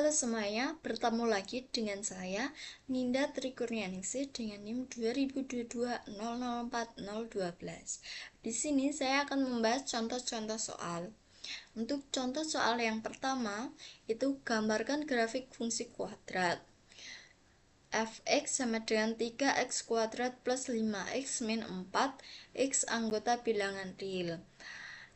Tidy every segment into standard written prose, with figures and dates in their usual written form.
Halo semuanya, bertemu lagi dengan saya Ninda Trikurnianingsih dengan NIM 2022004012. Di sini saya akan membahas contoh-contoh soal. Untuk contoh soal yang pertama, itu gambarkan grafik fungsi kuadrat. Fx sama dengan 3x kuadrat plus 5x min 4 x anggota bilangan real.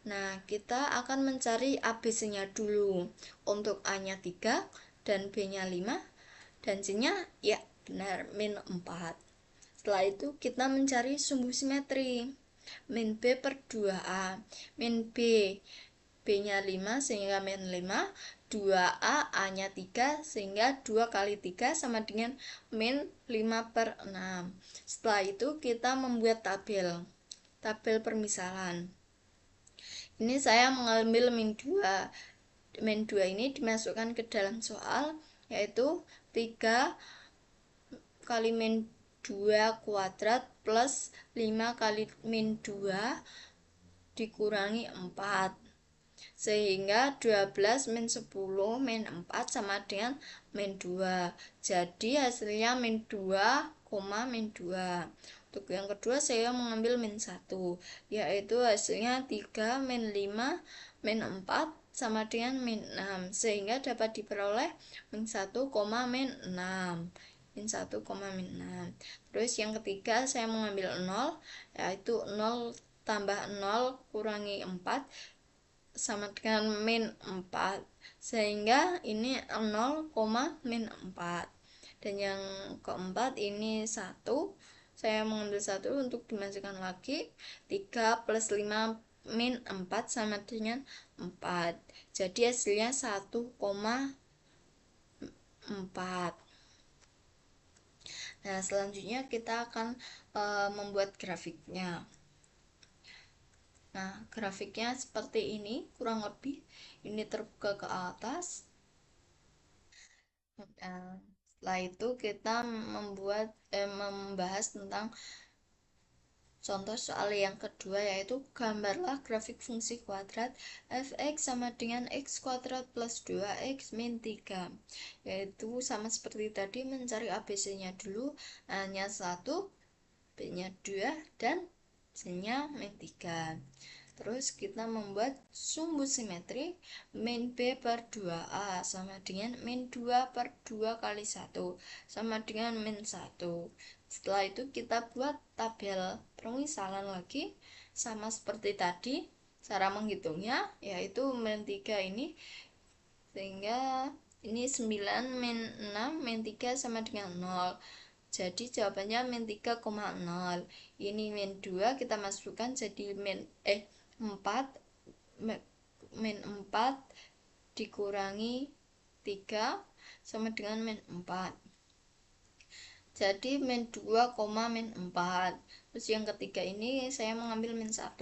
Nah, kita akan mencari ABC-nya dulu. Untuk A-nya 3 dan B-nya 5 dan C-nya ya benar min 4. Setelah itu kita mencari sumbu simetri. Min B per 2A. Min B, B-nya 5 sehingga min 5. 2A, A-nya 3 sehingga 2 kali 3 sama dengan min 5 per 6. Setelah itu kita membuat tabel permisalan. Ini saya mengambil min 2. Min 2 ini dimasukkan ke dalam soal, yaitu 3 kali min 2 kuadrat plus 5 kali min 2 dikurangi 4. Sehingga 12 min 10 min 4 sama dengan min 2. Jadi hasilnya min 2, min 2. Untuk yang kedua saya mengambil min 1, yaitu hasilnya 3 min 5 min 4 sama dengan min 6, sehingga dapat diperoleh min 1, min 6. Min 1, min 6. Terus yang ketiga saya mengambil 0, yaitu 0 tambah 0 kurangi 4 sama dengan min 4, sehingga ini 0, min 4. Dan yang keempat ini 1, saya mengambil 1 untuk dimasukkan lagi. 3 plus 5 min 4 sama dengan 4. Jadi hasilnya 1,4. Nah, selanjutnya kita akan membuat grafiknya. Nah, grafiknya seperti ini, kurang lebih. Ini terbuka ke atas. Nah, setelah itu kita membahas tentang contoh soal yang kedua, yaitu gambarlah grafik fungsi kuadrat fx sama dengan x kuadrat plus 2x min 3. Yaitu sama seperti tadi, mencari ABC-nya dulu, A-nya 1, B-nya 2, dan C-nya min 3. Terus kita membuat sumbu simetri. Min B per 2A sama dengan min 2 per 2 kali 1 sama dengan min 1. Setelah itu kita buat tabel permisalan lagi, sama seperti tadi. Cara menghitungnya yaitu min 3 ini, sehingga ini 9 min 6 min 3 sama dengan 0. Jadi jawabannya min 3,0. Ini min 2 kita masukkan jadi min 4 dikurangi 3 sama dengan min 4. Jadi min 2, min 4. Terus yang ketiga ini saya mengambil min 1.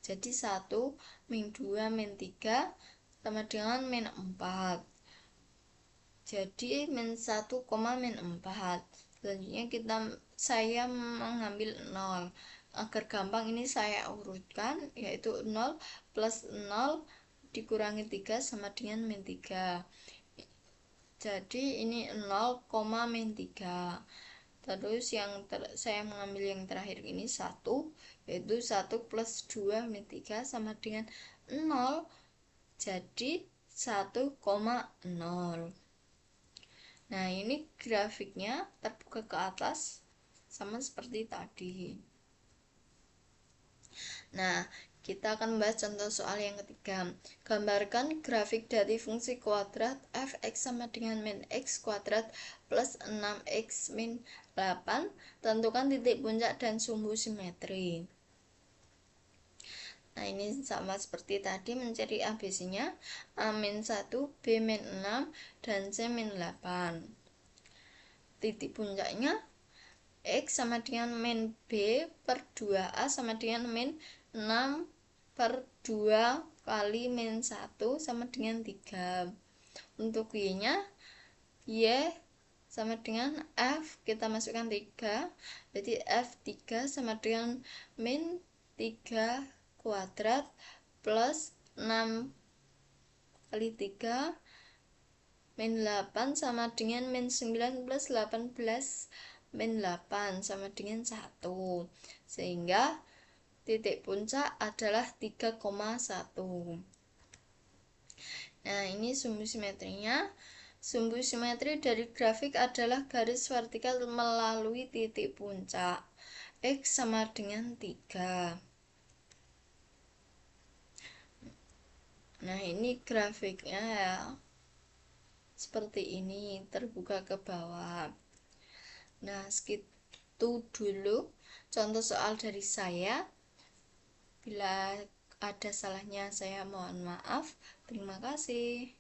Jadi 1 min 2 min 3 sama dengan min 4. Jadi min 1, min 4. Selanjutnya saya mengambil 0. Agar gampang ini saya urutkan, yaitu 0 plus 0 dikurangi 3 sama dengan min 3. Jadi ini 0, min 3. Terus saya mengambil yang terakhir ini 1, yaitu 1 plus 2 min 3 sama dengan 0. Jadi 1,0. Nah, ini grafiknya terbuka ke atas sama seperti tadi. Nah, kita akan membahas contoh soal yang ketiga. Gambarkan grafik dari fungsi kuadrat fx sama dengan min x kuadrat plus 6x min 8. Tentukan titik puncak dan sumbu simetri. Nah, ini sama seperti tadi, mencari ABC-nya. A min 1, B min 6, dan C min 8. Titik puncaknya X sama dengan min B per 2A sama dengan min 6 per 2 kali min 1 sama dengan 3. Untuk Y-nya, Y sama dengan F, kita masukkan 3. Jadi F3 sama dengan min 3 kuadrat plus 6 kali 3 min 8 sama dengan min 9 plus 18 min 8 sama dengan 1, sehingga titik puncak adalah 3,1. Nah, ini sumbu simetrinya. Sumbu simetri dari grafik adalah garis vertikal melalui titik puncak. X sama dengan 3. Nah, ini grafiknya ya. Seperti ini, terbuka ke bawah. Nah, segitu dulu contoh soal dari saya. Bila ada salahnya saya mohon maaf. Terima kasih.